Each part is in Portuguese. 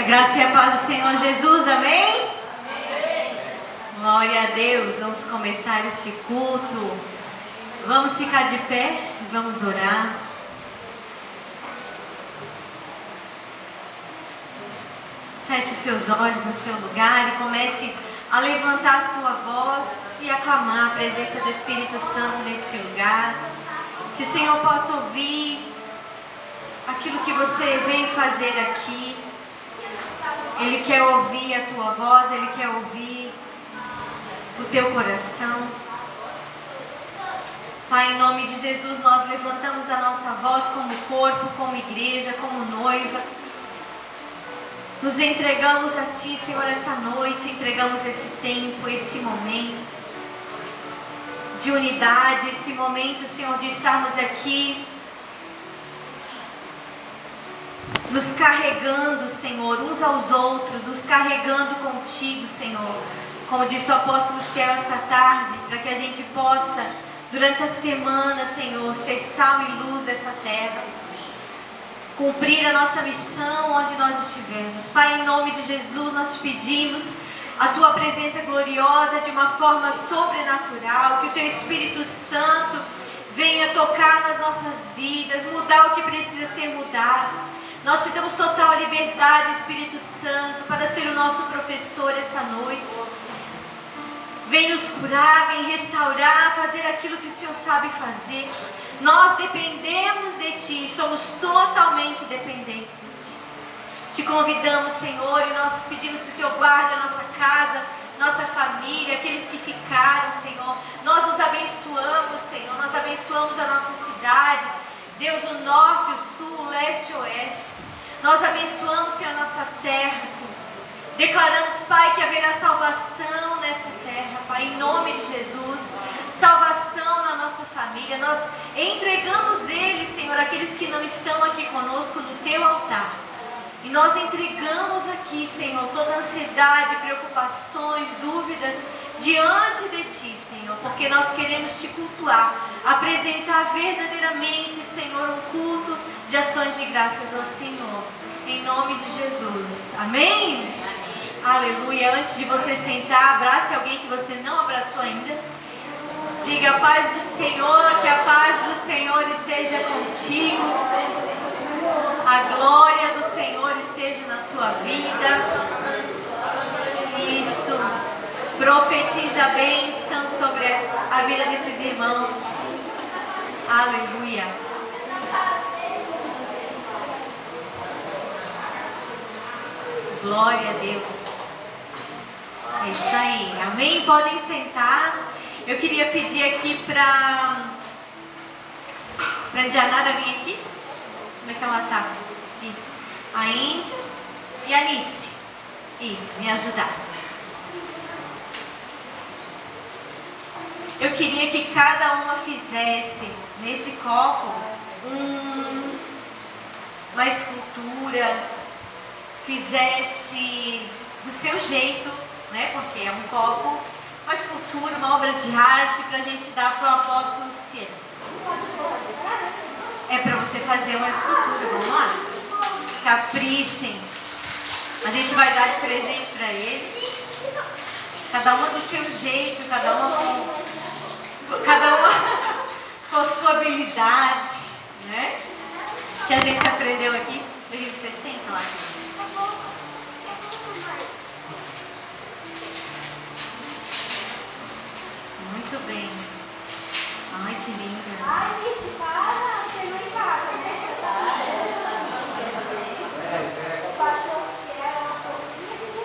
Graça e a paz do Senhor Jesus, amém? Glória a Deus. Vamos começar este culto. Vamos ficar de pé e vamos orar. Feche seus olhos no seu lugar e comece a levantar a sua voz e aclamar a presença do Espírito Santo nesse lugar. Que o Senhor possa ouvir aquilo que você veio fazer aqui. Ele quer ouvir a tua voz, Ele quer ouvir o teu coração. Pai, em nome de Jesus, nós levantamos a nossa voz como corpo, como igreja, como noiva. Nos entregamos a Ti, Senhor, essa noite, entregamos esse tempo, esse momento de unidade, esse momento, Senhor, de estarmos aqui nos carregando, Senhor, uns aos outros, nos carregando contigo, Senhor. Como disse o apóstolo Ciel essa tarde, para que a gente possa, durante a semana, Senhor, ser sal e luz dessa terra, cumprir a nossa missão onde nós estivermos. Pai, em nome de Jesus, nós te pedimos a Tua presença gloriosa de uma forma sobrenatural, que o Teu Espírito Santo venha tocar nas nossas vidas, mudar o que precisa ser mudado. Nós te damos total liberdade, Espírito Santo, para ser o nosso professor essa noite. Vem nos curar, vem restaurar, fazer aquilo que o Senhor sabe fazer. Nós dependemos de Ti, somos totalmente dependentes de Ti. Te convidamos, Senhor, e nós pedimos que o Senhor guarde a nossa casa, nossa família, aqueles que ficaram, Senhor. Nós os abençoamos, Senhor, nós abençoamos a nossa cidade. Deus, o norte, o sul, o leste e o oeste. Nós abençoamos, Senhor, a nossa terra, Senhor. Declaramos, Pai, que haverá salvação nessa terra, Pai, em nome de Jesus. Salvação na nossa família. Nós entregamos eles, Senhor, aqueles que não estão aqui conosco no Teu altar. E nós entregamos aqui, Senhor, toda ansiedade, preocupações, dúvidas diante de Ti, Senhor, porque nós queremos Te cultuar, apresentar verdadeiramente, Senhor, um culto de ações de graças ao Senhor, em nome de Jesus, amém? Aleluia. Antes de você sentar, abrace alguém que você não abraçou ainda. Diga: a paz do Senhor, que a paz do Senhor esteja contigo, a glória do Senhor esteja na sua vida. Isso. Profetiza a bênção sobre a vida desses irmãos. Aleluia. Glória a Deus. É isso aí. Amém? Podem sentar. Eu queria pedir aqui para Dianara vir aqui. Como é que ela tá? Isso. A Índia e a Alice. Isso, me ajudar. Eu queria que cada uma fizesse nesse copo uma escultura, fizesse do seu jeito, né? Porque é um copo, uma escultura, uma obra de arte para a gente dar para o apóstolo Ciel. É para você fazer uma escultura, vamos lá? Caprichem. A gente vai dar de presente para eles. Cada uma do seu jeito, cada uma com a sua habilidade, né? Que a gente aprendeu aqui. Lívia, você senta lá. Muito bem. Ai, que linda. Ai, Alice, para. Você não empata, né? O pastor que era uma pouquinha de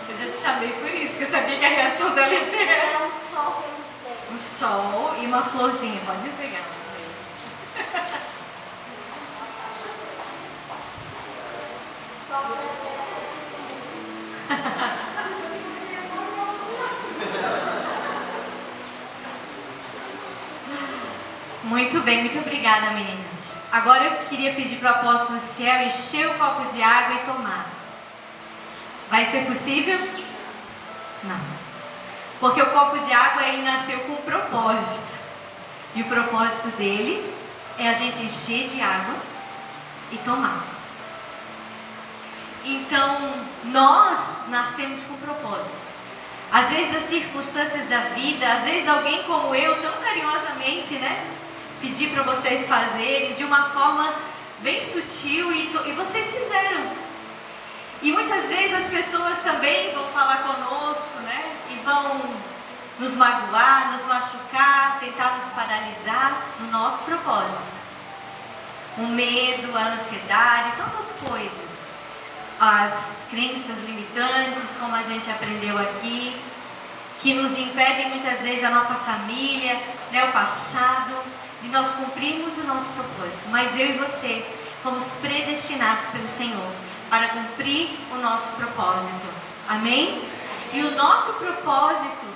Eu já te chamei por isso, que eu sabia que a reação dela ia ser era um sol que eu não sei. um sol e uma florzinha. Pode pegar. Muito bem, muito obrigada, meninas. Agora eu queria pedir para o apóstolo Ciel encher o copo de água e tomar. Vai ser possível? Não. Porque o copo de água ele nasceu com um propósito. E o propósito dele é a gente encher de água e tomar. Então, nós nascemos com propósito. Às vezes as circunstâncias da vida, às vezes alguém como eu, tão carinhosamente, pedir para vocês fazerem de uma forma bem sutil e vocês fizeram. E muitas vezes as pessoas também vão falar conosco, e vão nos magoar, nos machucar, tentar nos paralisar no nosso propósito. O medo, a ansiedade, tantas coisas. As crenças limitantes, como a gente aprendeu aqui, que nos impedem muitas vezes a nossa família, o passado, de nós cumprirmos o nosso propósito. Mas eu e você fomos predestinados pelo Senhor para cumprir o nosso propósito. Amém? E o nosso propósito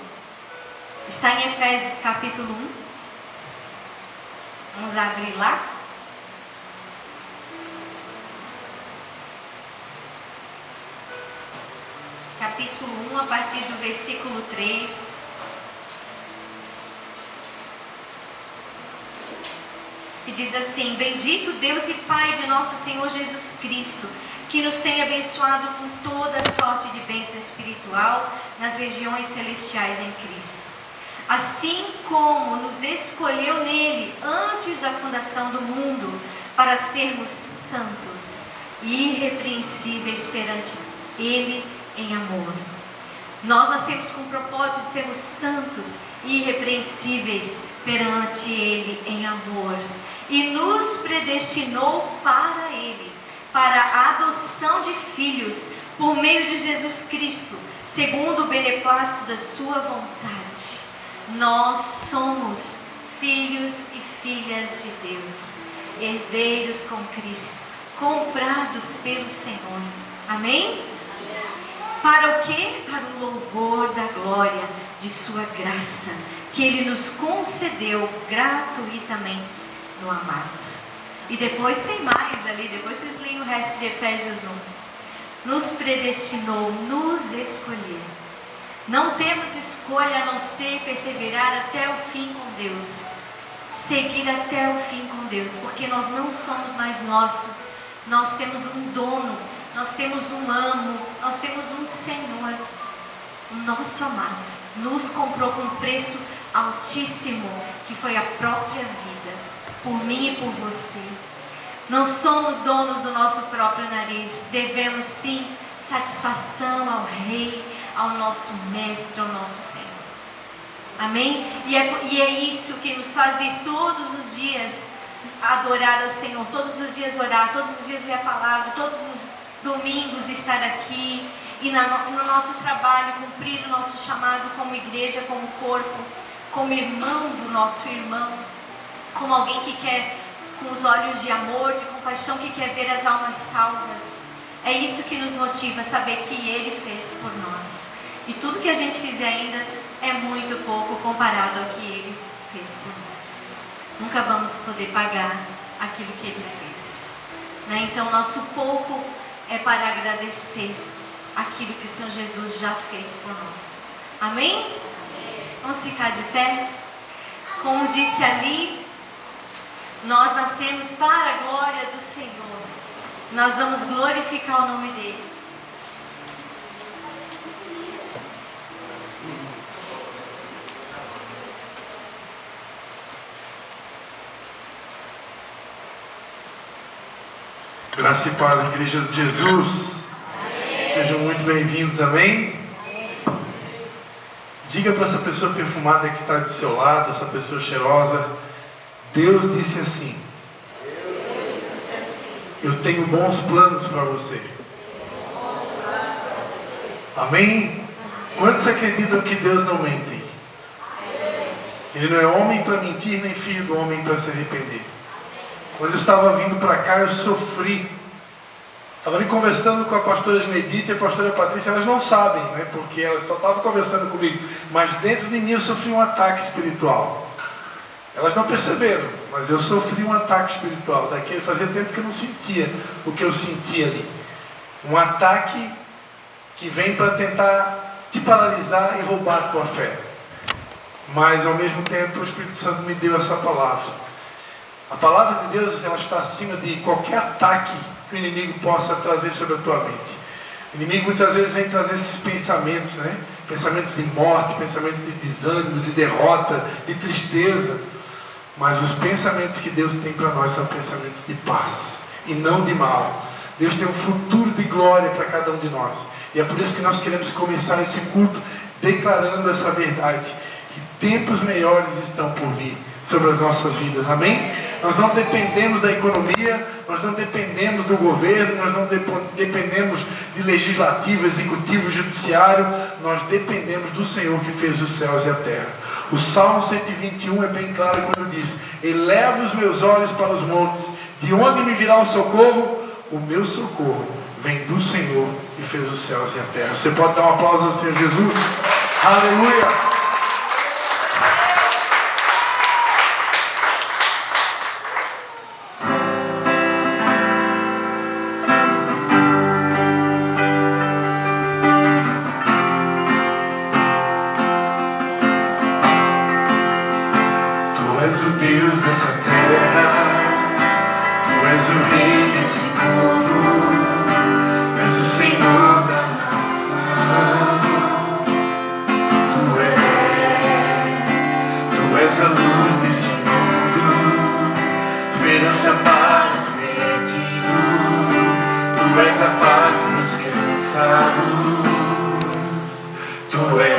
está em Efésios capítulo 1. Vamos abrir lá. Capítulo 1, a partir do versículo 3. Que diz assim: Bendito Deus e Pai de nosso Senhor Jesus Cristo, que nos tem abençoado com toda sorte de bênção espiritual nas regiões celestiais em Cristo. Assim como nos escolheu nele antes da fundação do mundo, para sermos santos e irrepreensíveis perante ele em amor. Nós nascemos com o propósito de sermos santos e irrepreensíveis perante ele em amor. E nos predestinou para ele, para a adoção de filhos, por meio de Jesus Cristo, segundo o beneplácito da sua vontade. Nós somos filhos e filhas de Deus, herdeiros com Cristo, comprados pelo Senhor. Amém? Para o quê? Para o louvor da glória de sua graça, que ele nos concedeu gratuitamente no amado. E depois tem mais ali, depois vocês leem o resto de Efésios 1. Nos predestinou, nos escolheu. Não temos escolha a não ser perseverar até o fim com Deus. Seguir até o fim com Deus, porque nós não somos mais nossos. Nós temos um dono, nós temos um amo, nós temos um Senhor. O nosso amado nos comprou com um preço altíssimo, que foi a própria vida, por mim e por você. Não somos donos do nosso próprio nariz. Devemos sim satisfação ao Rei, ao nosso Mestre, ao nosso Senhor. Amém? E é isso que nos faz vir todos os dias adorar ao Senhor, todos os dias orar, todos os dias ler a palavra, todos os domingos estar aqui e no nosso trabalho cumprir o nosso chamado como igreja, como corpo, como irmão do nosso irmão, como alguém que quer, com os olhos de amor, de compaixão, que quer ver as almas salvas. É isso que nos motiva, saber que Ele fez por nós. E tudo que a gente fizer ainda é muito pouco comparado ao que Ele fez por nós. Nunca vamos poder pagar aquilo que Ele fez. Então, nosso pouco é para agradecer aquilo que o Senhor Jesus já fez por nós. Amém? Vamos ficar de pé? Como disse ali, nós nascemos para a glória do Senhor. Nós vamos glorificar o nome dEle. Graça e paz, Igreja de Jesus. Amém. Sejam muito bem-vindos, amém? Diga para essa pessoa perfumada que está do seu lado, essa pessoa cheirosa: Deus disse assim: eu tenho bons planos para você. Amém? Quantos acreditam que Deus não mente? Ele não é homem para mentir, nem filho do homem para se arrepender. Quando eu estava vindo para cá, eu sofri. Estava ali conversando com a pastora Esmedita e a pastora Patrícia. Elas não sabem, porque elas só estavam conversando comigo. Mas dentro de mim eu sofri um ataque espiritual. Elas não perceberam. mas eu sofri um ataque espiritual. Fazia tempo que eu não sentia o que eu sentia ali. Um ataque que vem para tentar te paralisar e roubar a tua fé. Mas ao mesmo tempo o Espírito Santo me deu essa palavra. A palavra de Deus, ela está acima de qualquer ataque que o inimigo possa trazer sobre a tua mente. O inimigo muitas vezes vem trazer esses pensamentos, né? Pensamentos de morte, pensamentos de desânimo, de derrota, de tristeza. Mas os pensamentos que Deus tem para nós são pensamentos de paz e não de mal. Deus tem um futuro de glória para cada um de nós. E é por isso que nós queremos começar esse culto declarando essa verdade, que tempos melhores estão por vir sobre as nossas vidas. Amém? Nós não dependemos da economia, nós não dependemos do governo, nós não dependemos de legislativo, executivo, judiciário. Nós dependemos do Senhor que fez os céus e a terra. O Salmo 121 é bem claro quando diz: eleva os meus olhos para os montes, de onde me virá o socorro? O meu socorro vem do Senhor que fez os céus e a terra. Você pode dar um aplauso ao Senhor Jesus? Aleluia! Tu és o Deus dessa terra, Tu és o Rei desse povo, Tu és o Senhor da nação. Tu és a luz desse mundo, esperança para os perdidos. Tu és a paz para os cansados. Tu és.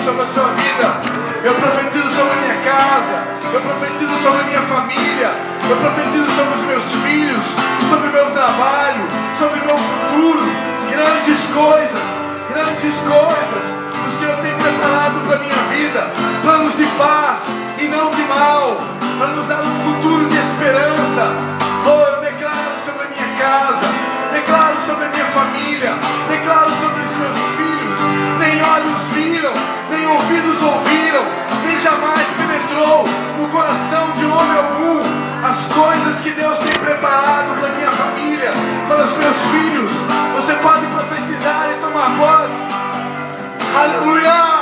Sobre a sua vida, eu profetizo sobre a minha casa, eu profetizo sobre a minha família, eu profetizo sobre os meus filhos, sobre o meu trabalho, sobre o meu futuro. Grandes coisas o Senhor tem preparado para a minha vida, planos de paz e não de mal, para nos dar um futuro de esperança. Oh, eu declaro sobre a minha casa, declaro sobre a minha família, declaro sobre os meus filhos. Nenhum entenderam, nem ouvidos ouviram, nem jamais penetrou no coração de homem algum as coisas que Deus tem preparado para minha família, para os meus filhos. Você pode profetizar e tomar posse. Aleluia!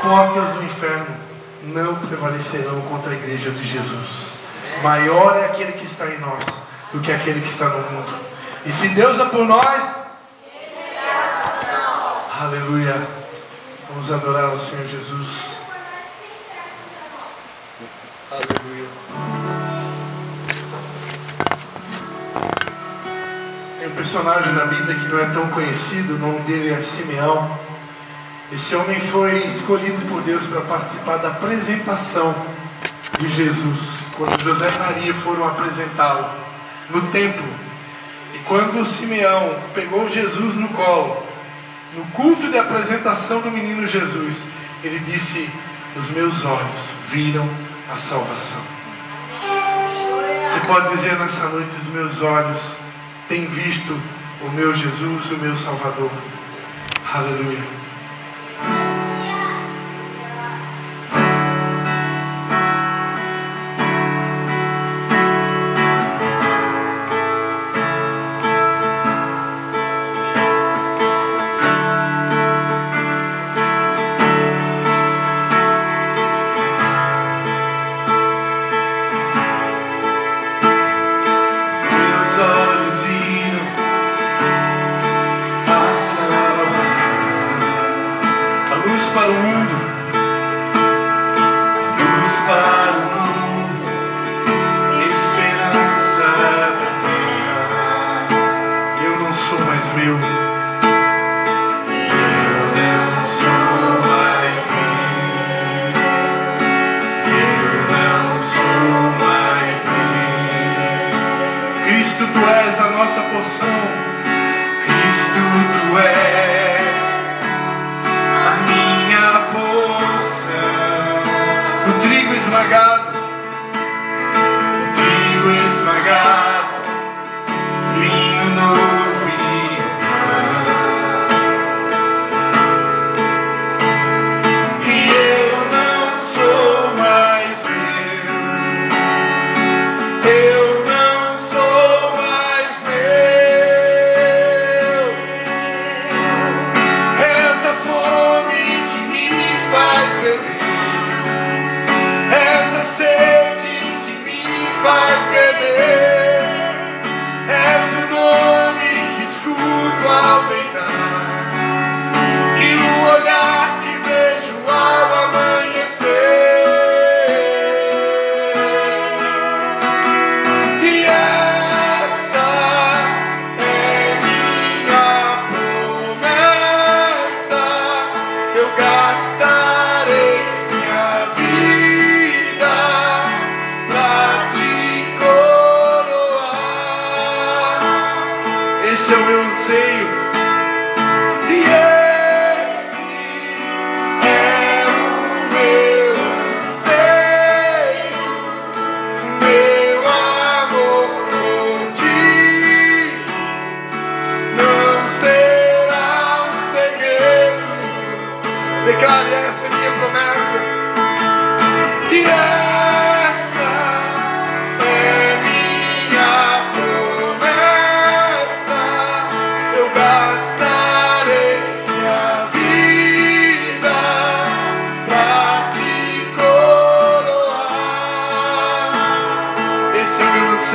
Portas do inferno não prevalecerão contra a igreja de Jesus. Maior é aquele que está em nós do que aquele que está no mundo. E se Deus é por nós, aleluia. Vamos adorar ao Senhor Jesus. Aleluia. Tem um personagem na Bíblia que não é tão conhecido, o nome dele é Simeão. Esse homem foi escolhido por Deus para participar da apresentação de Jesus, quando José e Maria foram apresentá-lo no templo. E quando Simeão pegou Jesus no colo, no culto de apresentação do menino Jesus, ele disse: os meus olhos viram a salvação. Você pode dizer nessa noite: os meus olhos têm visto o meu Jesus, o meu Salvador. Aleluia.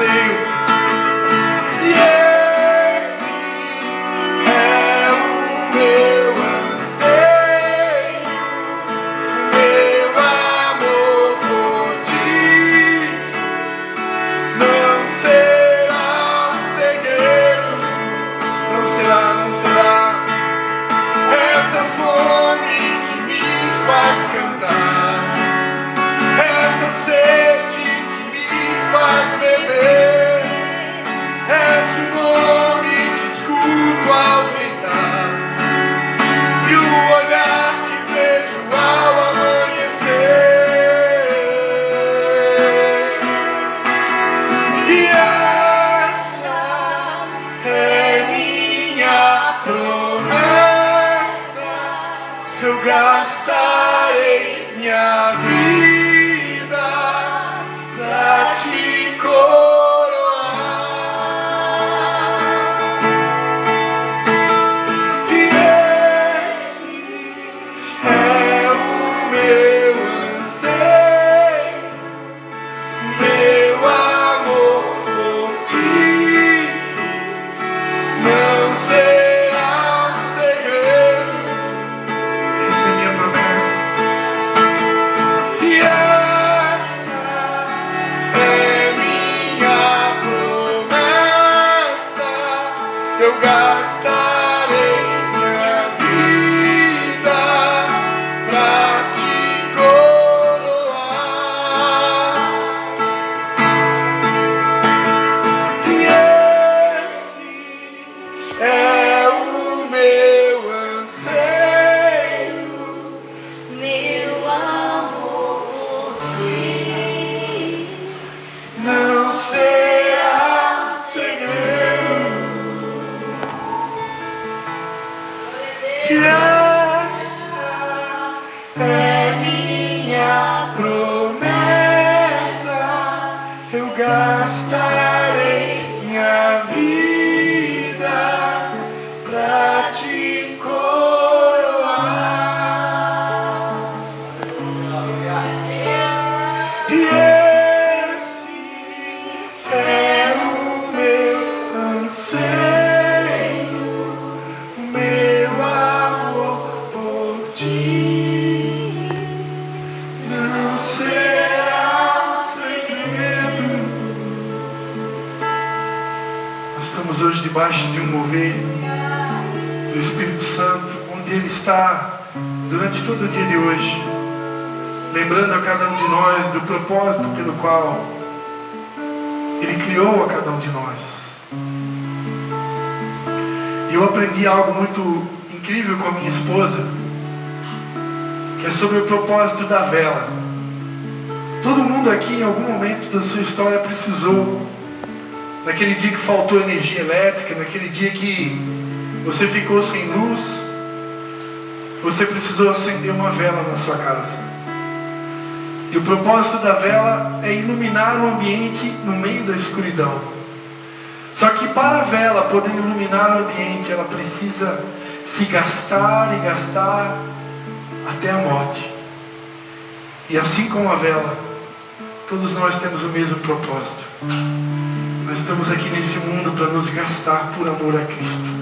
anseio. E esse é o meu anseio, meu amor por ti. Não será um segredo, não será, não será. Essa fome que me faz cantar, essa sede que me faz beber, és o nome que escuto ao deitar e o olhar que vejo ao amanhecer. E essa é minha promessa, eu gastarei minha vida pra te coroar. E esse é o meu anseio, meu amor por ti. Não será um segredo, essa é minha promessa. E essa é minha promessa, eu gastarei minha vida pra te coroar. E esse é o meu anseio, Meu amor por ti. não será um segredo. E essa é minha promessa, eu gastarei minha vida pra te coroar. E esse é o meu anseio, meu amor por ti. Não será um segredo. Nós estamos hoje debaixo de um mover do Espírito Santo, onde Ele está durante todo o dia de hoje, lembrando a cada um de nós do propósito pelo qual Ele criou a cada um de nós. E eu aprendi algo muito incrível com a minha esposa, que é sobre o propósito da vela. Todo mundo aqui em algum momento da sua história precisou, naquele dia que faltou energia elétrica, naquele dia que você ficou sem luz, você precisou acender uma vela na sua casa. E o propósito da vela é iluminar o ambiente no meio da escuridão. Só que para a vela poder iluminar o ambiente, ela precisa se gastar e gastar até a morte. E assim como a vela, todos nós temos o mesmo propósito. Nós estamos aqui nesse mundo para nos gastar por amor a Cristo.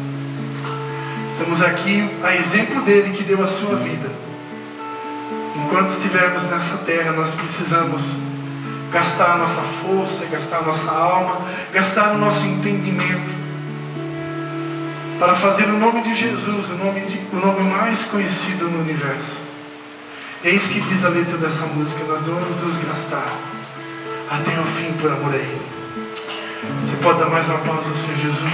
Estamos aqui a exemplo dele que deu a sua vida. Enquanto estivermos nessa terra, nós precisamos gastar a nossa força, gastar a nossa alma, gastar o nosso entendimento para fazer o nome de Jesus, o nome mais conhecido no universo. Eis que diz a letra dessa música: nós vamos nos gastar até o fim por amor a Ele. Você pode dar mais uma pausa ao Senhor Jesus?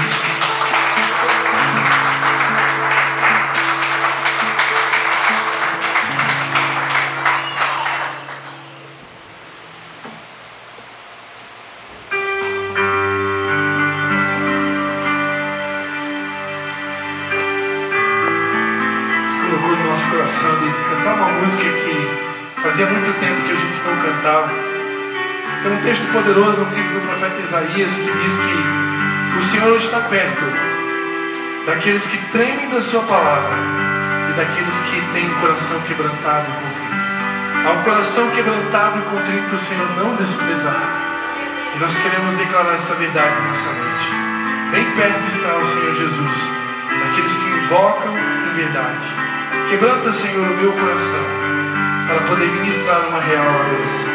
De cantar uma música que fazia muito tempo que a gente não cantava. Tem um texto poderoso no livro do profeta Isaías que diz que o Senhor está perto daqueles que tremem da sua palavra e daqueles que têm o coração quebrantado e contrito. Ao coração quebrantado e contrito o Senhor não desprezará. E nós queremos declarar essa verdade nessa noite. Bem perto está o Senhor Jesus, daqueles que invocam em verdade. Quebranta, Senhor, o meu coração, para poder ministrar uma real adoração.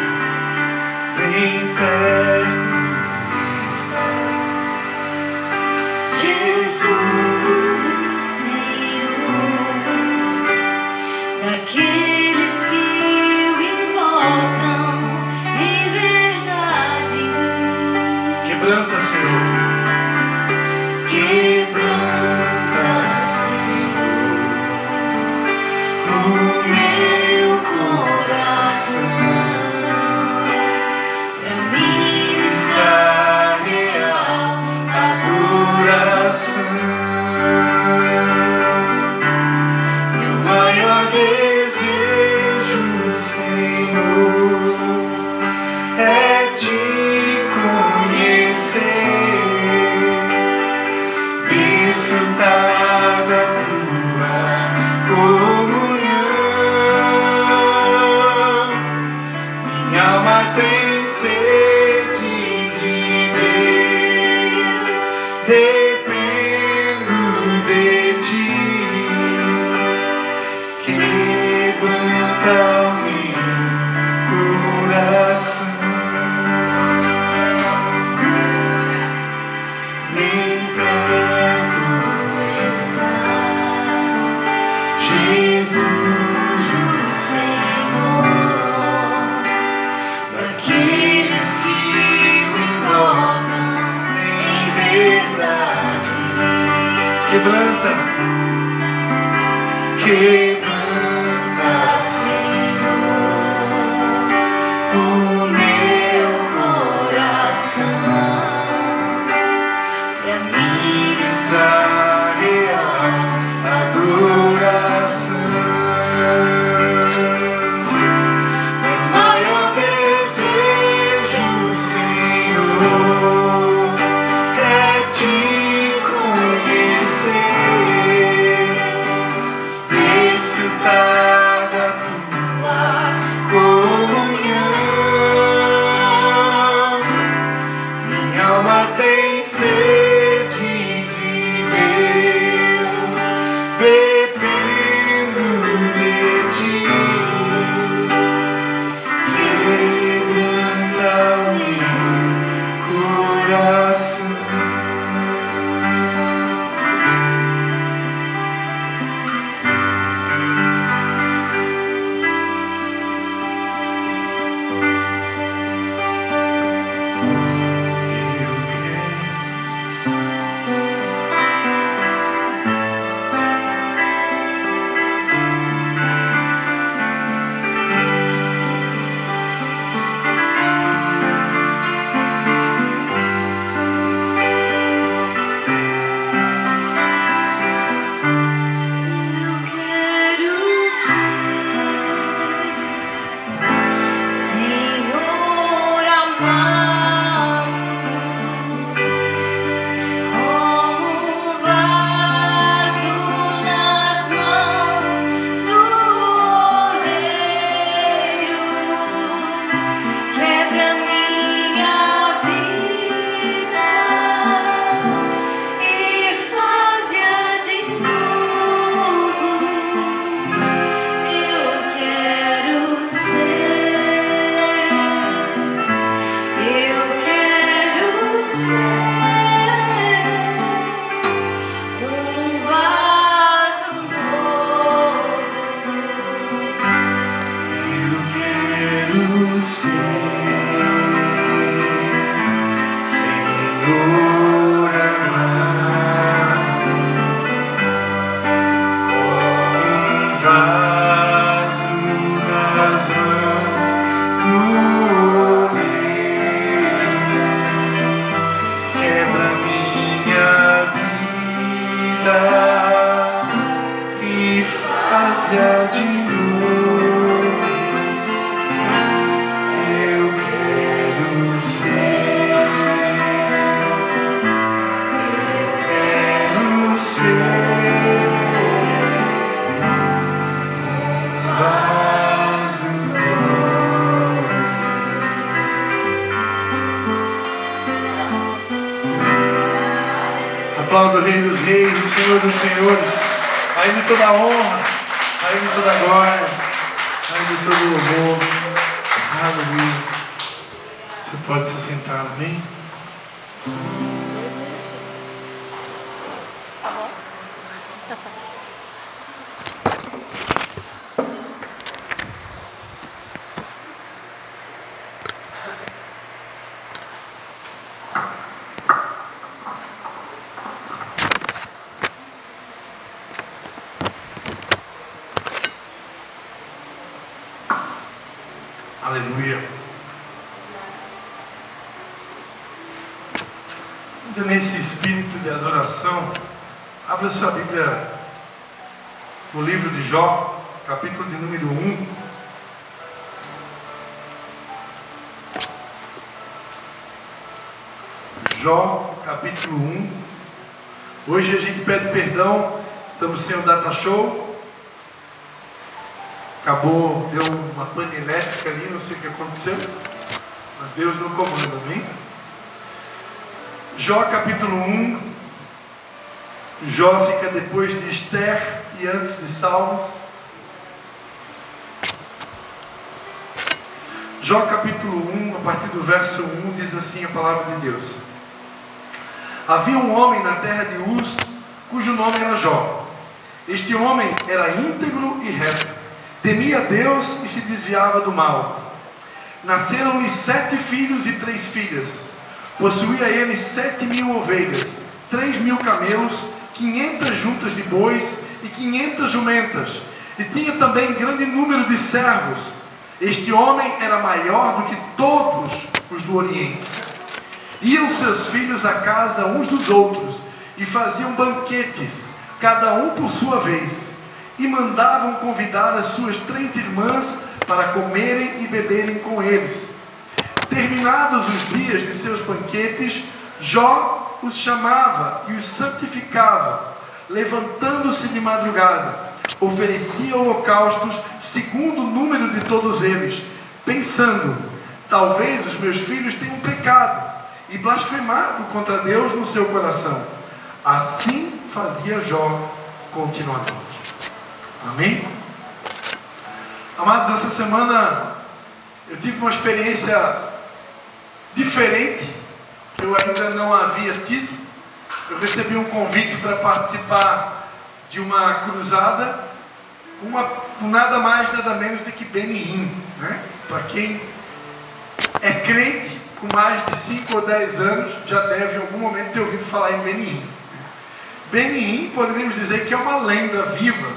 Bem perto está Jesus, o Senhor, daqueles que o invocam em verdade. Quebranta, Senhor. Quebranta, Senhor, o meu coração, pra ministrar real Adoração. meu Maior desejo, Senhor, é te conhecer, desfrutar da tua comunhão. Minha alma tem sede de Deus, dependo de ti. Quebranta o meu coração. Bem perto está Jesus, o Senhor, daqueles que o invocam em verdade. quebranta, quebranta, Senhor, o meu coração, pra ministrar real adoração. Maior desejo, Senhor, é te conhecer, desfrutar Aplauda o Rei dos Reis, o Senhor dos Senhores. A Ele toda a honra, a Ele toda a glória, a Ele todo o louvor. Aleluia. Você pode se sentar, amém? Aleluia. Ainda nesse espírito de adoração, abra sua Bíblia no livro de Jó, capítulo de número 1. Jó, capítulo 1. Hoje a gente pede perdão, estamos sem o data show. Acabou, deu uma pane elétrica ali, não sei o que aconteceu, mas Deus no comando, amém? Jó capítulo 1, Jó fica depois de Esther e antes de Salmos. Jó capítulo 1, a partir do verso 1, diz assim a palavra de Deus. Havia um homem na terra de Uz, cujo nome era Jó. Este homem era íntegro e reto, temia Deus e se desviava do mal. Nasceram-lhe 7 filhos e 3 filhas. Possuía ele 7.000 ovelhas, 3.000 camelos, 500 juntas de bois e 500 jumentas. E tinha também grande número de servos. Este homem era maior do que todos os do Oriente. Iam seus filhos à casa uns dos outros e faziam banquetes, cada um por sua vez. E mandavam convidar as suas 3 irmãs para comerem e beberem com eles. Terminados os dias de seus banquetes, Jó os chamava e os santificava, levantando-se de madrugada, oferecia holocaustos segundo o número de todos eles, pensando, talvez os meus filhos tenham pecado e blasfemado contra Deus no seu coração. Assim fazia Jó continuamente. Amém? Amados, essa semana eu tive uma experiência diferente, que eu ainda não havia tido. Eu recebi um convite para participar de uma cruzada, com nada mais, nada menos do que Benihim, né? Para quem é crente, com mais de 5 ou 10 anos, já deve em algum momento ter ouvido falar em Benihim. Benihim, poderíamos dizer que é uma lenda viva.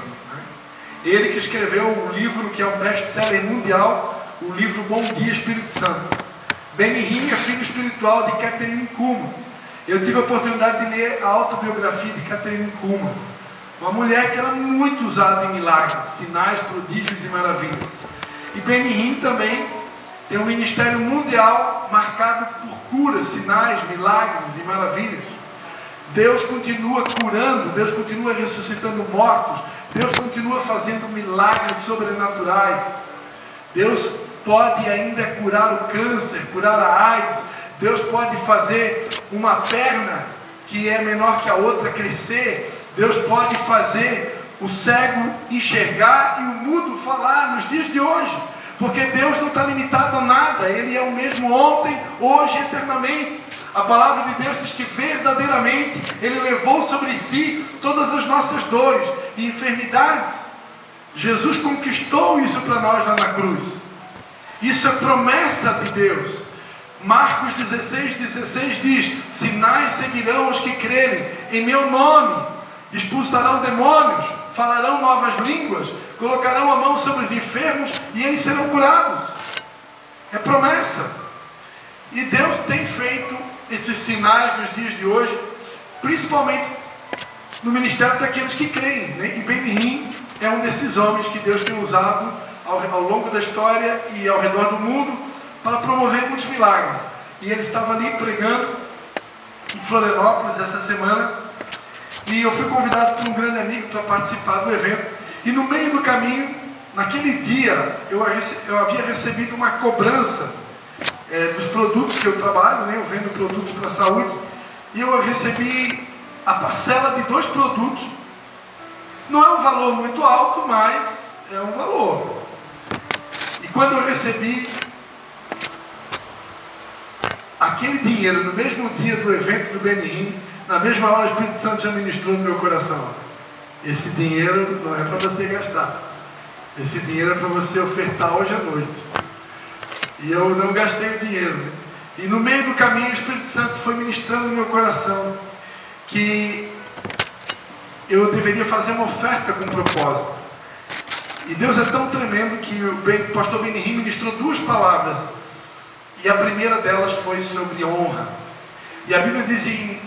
Ele que escreveu o livro que é um best-seller mundial, o livro Bom Dia Espírito Santo. Benihim é filho espiritual de Kathryn Kuhlman. Eu tive a oportunidade de ler a autobiografia de Kathryn Kuhlman. Uma mulher que era muito usada em milagres, sinais, prodígios e maravilhas. E Benihim também tem um ministério mundial marcado por curas, sinais, milagres e maravilhas. Deus continua curando, Deus continua ressuscitando mortos, Deus continua fazendo milagres sobrenaturais. Deus pode ainda curar o câncer, curar a AIDS. Deus pode fazer uma perna que é menor que a outra crescer. Deus pode fazer o cego enxergar e o mudo falar nos dias de hoje. Porque Deus não está limitado a nada. Ele é o mesmo ontem, hoje e eternamente. A palavra de Deus diz que verdadeiramente Ele levou sobre si todas as nossas dores e enfermidades. Jesus conquistou isso para nós lá na cruz. Isso é promessa de Deus. Marcos 16:16 diz: sinais seguirão os que crerem em meu nome, expulsarão demônios, falarão novas línguas, colocarão a mão sobre os enfermos e eles serão curados. É promessa. E Deus tem feito esses sinais nos dias de hoje, principalmente no ministério daqueles que creem, né? E Benihim é um desses homens que Deus tem usado ao longo da história e ao redor do mundo para promover muitos milagres. E ele estava ali pregando em Florianópolis essa semana, e eu fui convidado por um grande amigo para participar do evento. E no meio do caminho, naquele dia, eu havia recebido uma cobrança dos produtos que eu trabalho, né? Eu vendo produtos para a saúde, e eu recebi a parcela de 2 produtos. Não é um valor muito alto, mas é um valor. E quando eu recebi aquele dinheiro no mesmo dia do evento do Benin, na mesma hora o Espírito Santo já ministrou no meu coração: esse dinheiro não é para você gastar, esse dinheiro é para você ofertar hoje à noite. E eu não gastei o dinheiro, né? E no meio do caminho o Espírito Santo foi ministrando no meu coração que eu deveria fazer uma oferta com propósito. E Deus é tão tremendo que o pastor Benihim ministrou 2 palavras. E a primeira delas foi sobre honra. E a Bíblia diz em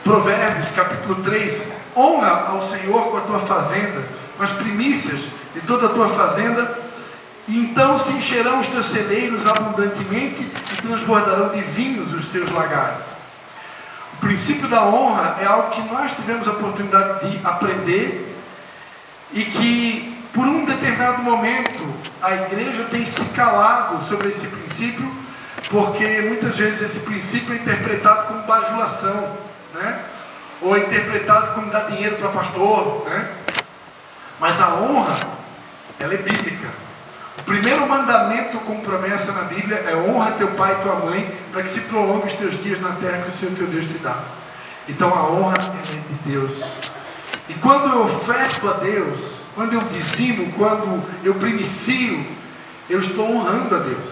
Provérbios, capítulo 3, honra ao Senhor com a tua fazenda, com as primícias de toda a tua fazenda, e então se encherão os teus celeiros abundantemente e transbordarão de vinhos os seus lagares. O princípio da honra é algo que nós tivemos a oportunidade de aprender e que, por um determinado momento, a igreja tem se calado sobre esse princípio, porque muitas vezes esse princípio é interpretado como bajulação, né? Ou é interpretado como dar dinheiro para pastor, né? Mas a honra, ela é bíblica. O primeiro mandamento com promessa na Bíblia é: honra teu pai e tua mãe, para que se prolongue os teus dias na terra que o Senhor teu Deus te dá. Então a honra é de Deus. E quando eu oferto a Deus, quando eu dizimo, quando eu primicio, eu estou honrando a Deus.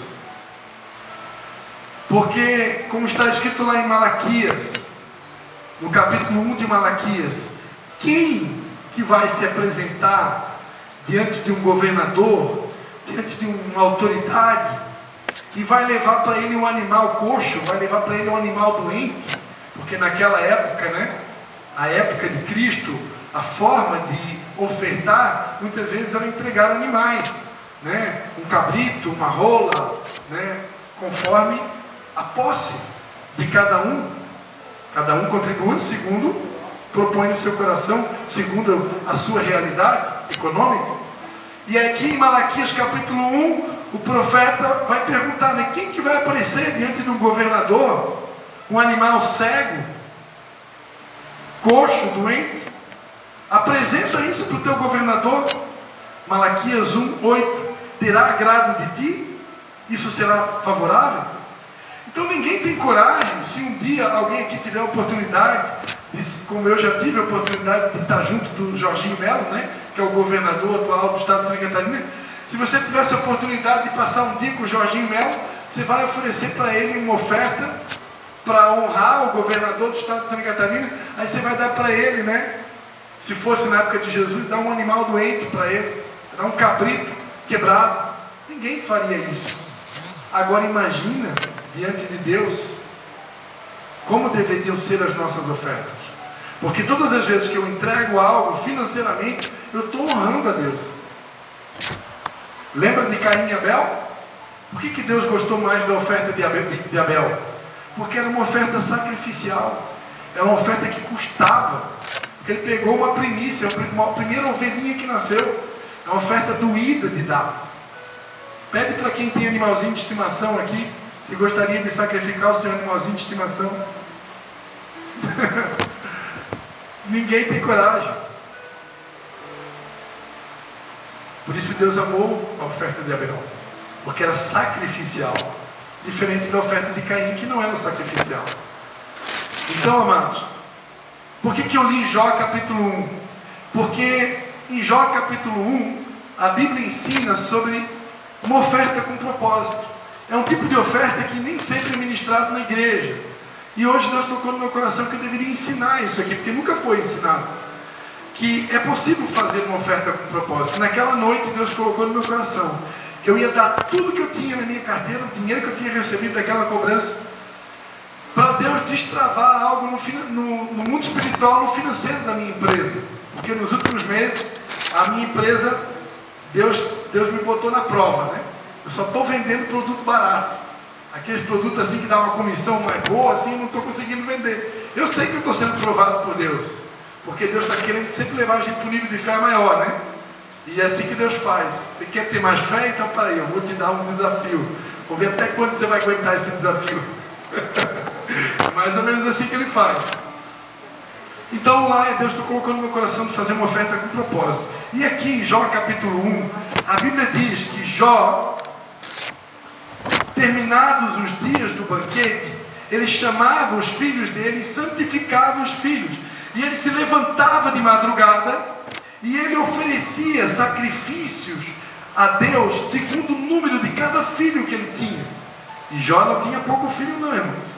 Porque, como está escrito lá em Malaquias, no capítulo 1 de Malaquias, quem que vai se apresentar diante de um governador, diante de uma autoridade, e vai levar para ele um animal coxo, vai levar para ele um animal doente? Porque naquela época, né, a época de Cristo, a forma de ofertar, muitas vezes era entregar animais, né, um cabrito, uma rola, né, conforme a posse de cada um contribuindo segundo propõe no seu coração, segundo a sua realidade econômica. E aqui em Malaquias capítulo 1, o profeta vai perguntar, né, quem que vai aparecer diante de um governador, um animal cego, coxo, doente? Apresenta isso para o teu governador. Malaquias 1:8, terá agrado de ti? Isso será favorável? Então ninguém tem coragem. Se um dia alguém aqui tiver a oportunidade, como eu já tive a oportunidade de estar junto do Jorginho Melo, né, que é o governador atual do estado de Santa Catarina, se você tivesse a oportunidade de passar um dia com o Jorginho Melo, você vai oferecer para ele uma oferta para honrar o governador do estado de Santa Catarina. Aí você vai dar para ele, né, se fosse na época de Jesus, dar um animal doente para ele, dar um cabrito quebrado. Ninguém faria isso. Agora imagina, diante de Deus, como deveriam ser as nossas ofertas. Porque todas as vezes que eu entrego algo financeiramente, eu estou honrando a Deus. Lembra de Caim e Abel? Por que Deus gostou mais da oferta de Abel? Porque era uma oferta sacrificial. Era uma oferta que custava. Porque ele pegou uma primícia, uma primeira ovelhinha que nasceu. É uma oferta doída de dar. Pede para quem tem animalzinho de estimação aqui, se gostaria de sacrificar o seu animalzinho de estimação. Ninguém tem coragem. Por isso Deus amou a oferta de Abel, porque era sacrificial, diferente da oferta de Caim, que não era sacrificial. Então, amados, por que eu li Jó capítulo 1? Porque em Jó capítulo 1, a Bíblia ensina sobre uma oferta com propósito. É um tipo de oferta que nem sempre é ministrado na igreja. E hoje Deus tocou no meu coração que eu deveria ensinar isso aqui, porque nunca foi ensinado. Que é possível fazer uma oferta com propósito. Naquela noite Deus colocou no meu coração que eu ia dar tudo que eu tinha na minha carteira, o dinheiro que eu tinha recebido daquela cobrança, para Deus destravar algo no mundo espiritual, no financeiro da minha empresa. Porque nos últimos meses, a minha empresa, Deus me botou na prova, né? Eu só estou vendendo produto barato. Aqueles produtos assim que dá uma comissão mais boa, assim, eu não estou conseguindo vender. Eu sei que eu estou sendo provado por Deus, porque Deus está querendo sempre levar a gente para um nível de fé maior, né? E é assim que Deus faz. Você quer ter mais fé? Então peraí, eu vou te dar um desafio. Vou ver até quando você vai aguentar esse desafio. Mais ou menos assim que Ele faz. Então lá Deus está colocando no meu coração de fazer uma oferta com propósito. E aqui em Jó capítulo 1, a Bíblia diz que Jó, terminados os dias do banquete, ele chamava os filhos dele e santificava os filhos. E ele se levantava de madrugada e ele oferecia sacrifícios a Deus segundo o número de cada filho que ele tinha. E Jó não tinha pouco filho não, irmãos.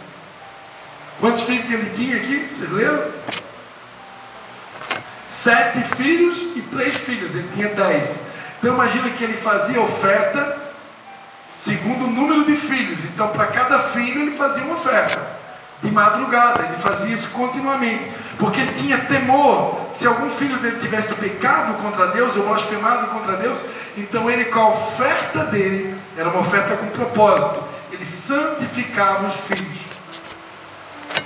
Quantos filhos que ele tinha aqui? Vocês leram? 7 filhos e 3 filhas. Ele tinha 10. Então imagina que ele fazia oferta segundo o número de filhos. Então para cada filho ele fazia uma oferta. De madrugada, ele fazia isso continuamente. Porque ele tinha temor. Se algum filho dele tivesse pecado contra Deus ou blasfemado contra Deus, então ele, com a oferta dele, era uma oferta com propósito. Ele santificava os filhos.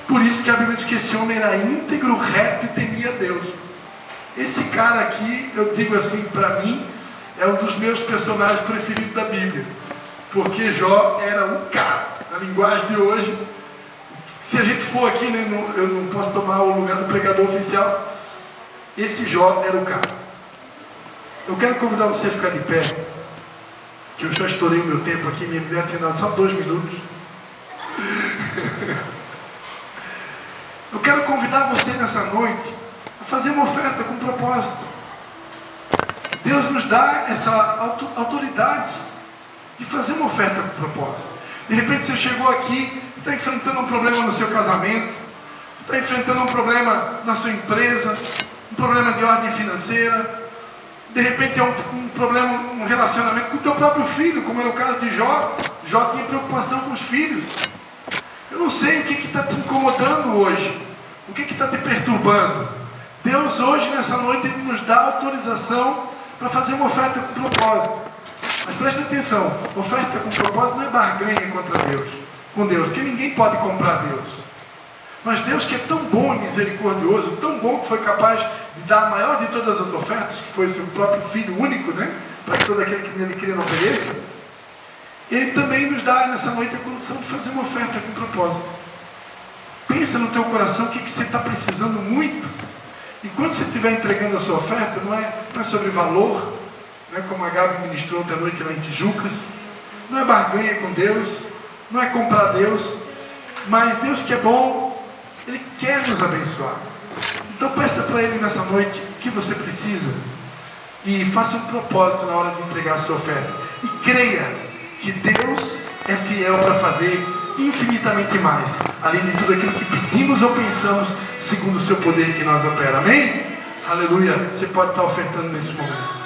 Por isso que a Bíblia diz que esse homem era íntegro, reto e temia Deus. Esse cara aqui, eu digo assim, para mim, é um dos meus personagens preferidos da Bíblia. Porque Jó era um cara. Na linguagem de hoje, se a gente for aqui, né, eu não posso tomar o lugar do pregador oficial. Esse Jó era o cara. Eu quero convidar você a ficar de pé, que eu já estourei o meu tempo aqui, minha mulher tinha dado só 2 minutos. Eu quero convidar você nessa noite a fazer uma oferta com propósito. Deus nos dá essa autoridade de fazer uma oferta com propósito. De repente você chegou aqui, está enfrentando um problema no seu casamento, está enfrentando um problema na sua empresa, um problema de ordem financeira, de repente é um problema, um relacionamento com o teu próprio filho, como era o caso de Jó. Jó tinha preocupação com os filhos. Eu não sei o que está te incomodando hoje, o que está te perturbando. Deus hoje, nessa noite, Ele nos dá autorização para fazer uma oferta com propósito. Mas preste atenção, oferta com propósito não é barganha com Deus, porque ninguém pode comprar Deus. Mas Deus, que é tão bom e misericordioso, tão bom que foi capaz de dar a maior de todas as ofertas, que foi o seu próprio Filho único, né? Para que todo aquele que nele crê não pereça, Ele também nos dá nessa noite a condição de fazer uma oferta com propósito. Pensa no teu coração o que você está precisando muito. E quando você estiver entregando a sua oferta, não é sobre valor, não é como a Gabi ministrou ontem à noite lá em Tijucas, não é barganha com Deus, não é comprar Deus, mas Deus que é bom, Ele quer nos abençoar. Então peça para Ele nessa noite o que você precisa e faça um propósito na hora de entregar a sua oferta. E creia que Deus é fiel para fazer infinitamente mais, além de tudo aquilo que pedimos ou pensamos, segundo o seu poder que nós opera. Amém? Aleluia. Você pode estar ofertando nesse momento.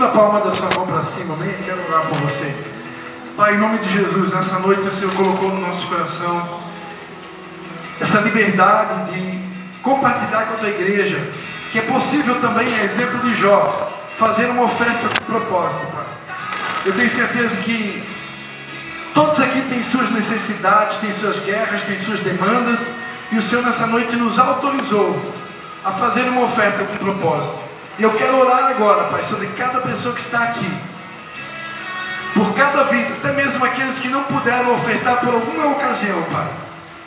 A palma da sua mão para cima, amém? Eu quero orar por você. Pai, em nome de Jesus, nessa noite o Senhor colocou no nosso coração essa liberdade de compartilhar com a tua igreja, que é possível também, a exemplo de Jó, fazer uma oferta com propósito, Pai. Eu tenho certeza que todos aqui têm suas necessidades, têm suas guerras, têm suas demandas, e o Senhor nessa noite nos autorizou a fazer uma oferta com propósito. E eu quero orar agora, Pai, sobre cada pessoa que está aqui, por cada vida, até mesmo aqueles que não puderam ofertar por alguma ocasião, Pai.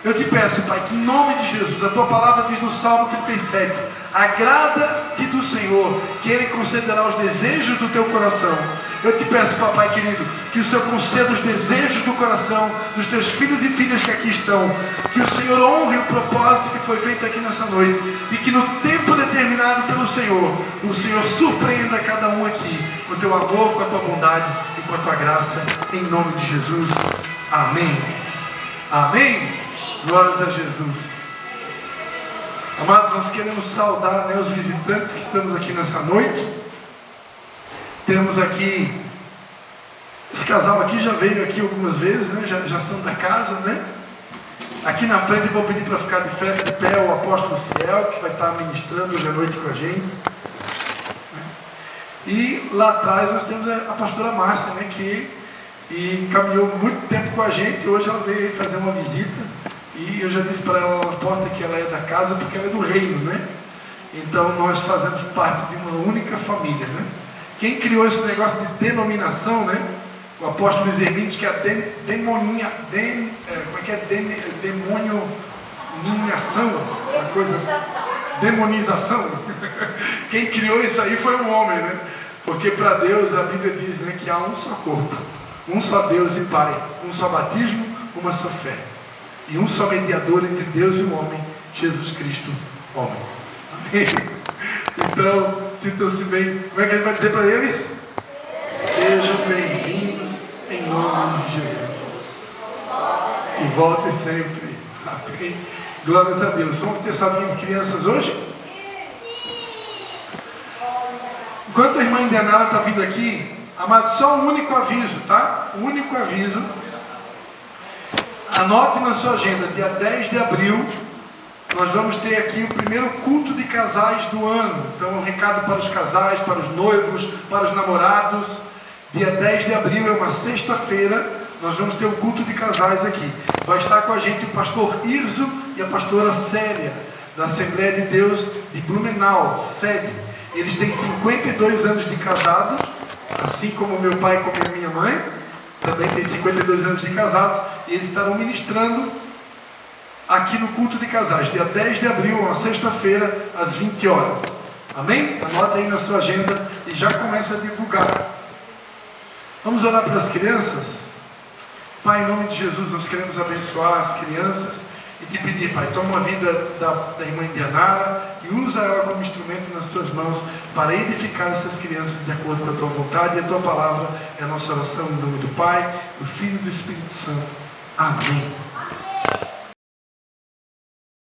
Eu te peço, Pai, que em nome de Jesus, a tua palavra diz no Salmo 37, agrada-te do Senhor, que Ele concederá os desejos do teu coração. Eu te peço, Papai querido, que o Senhor conceda os desejos do coração dos teus filhos e filhas que aqui estão, que o Senhor honre o propósito que foi feito aqui nessa noite, e que no tempo determinado pelo Senhor, o Senhor surpreenda cada um aqui, com o teu amor, com a tua bondade e com a tua graça, em nome de Jesus. Amém. Amém. Glórias a Jesus. Amados, nós queremos saudar, né, os visitantes que estamos aqui nessa noite. Temos aqui, esse casal aqui já veio aqui algumas vezes, né, já são da casa, né? Aqui na frente eu vou pedir para ficar de pé o apóstolo Ciel, que vai estar ministrando hoje à noite com a gente. E lá atrás nós temos a pastora Márcia, né, que caminhou muito tempo com a gente. Hoje ela veio fazer uma visita. E eu já disse para ela na porta que ela é da casa porque ela é do reino, né? Então nós fazemos parte de uma única família, né? Quem criou esse negócio de denominação, né? O apóstolo Zermin diz que a demonização, uma coisa assim. Demonização. Quem criou isso aí foi o homem, né? Porque para Deus a Bíblia diz, né, que há um só corpo, um só Deus e Pai, um só batismo, uma só fé. E um só mediador entre Deus e o homem, Jesus Cristo, homem. Amém? Então, sintam-se bem. Como é que ele vai dizer para eles? Sejam bem-vindos em nome de Jesus. E voltem sempre. Amém? Glórias a Deus. Vamos ter salinha de crianças hoje? Enquanto a irmã Indianara está vindo aqui, amado, só um único aviso, tá? Um único aviso. Anote na sua agenda, dia 10 de abril, nós vamos ter aqui o primeiro culto de casais do ano. Então, um recado para os casais, para os noivos, para os namorados. Dia 10 de abril, é uma sexta-feira, nós vamos ter um culto de casais aqui. Vai estar com a gente o pastor Irzo e a pastora Célia, da Assembleia de Deus de Blumenau, sede. Eles têm 52 anos de casados, assim como meu pai e como minha mãe. Também tem 52 anos de casados, e eles estarão ministrando aqui no culto de casais, dia 10 de abril, uma sexta-feira, às 20 horas. Amém? Anota aí na sua agenda e já começa a divulgar. Vamos orar pelas crianças? Pai, em nome de Jesus, nós queremos abençoar as crianças e te pedir, Pai, toma a vida da irmã Indianara e usa ela como instrumento nas tuas mãos para edificar essas crianças de acordo com a tua vontade, e a tua palavra é a nossa oração em nome do Pai, do Filho e do Espírito Santo. Amém.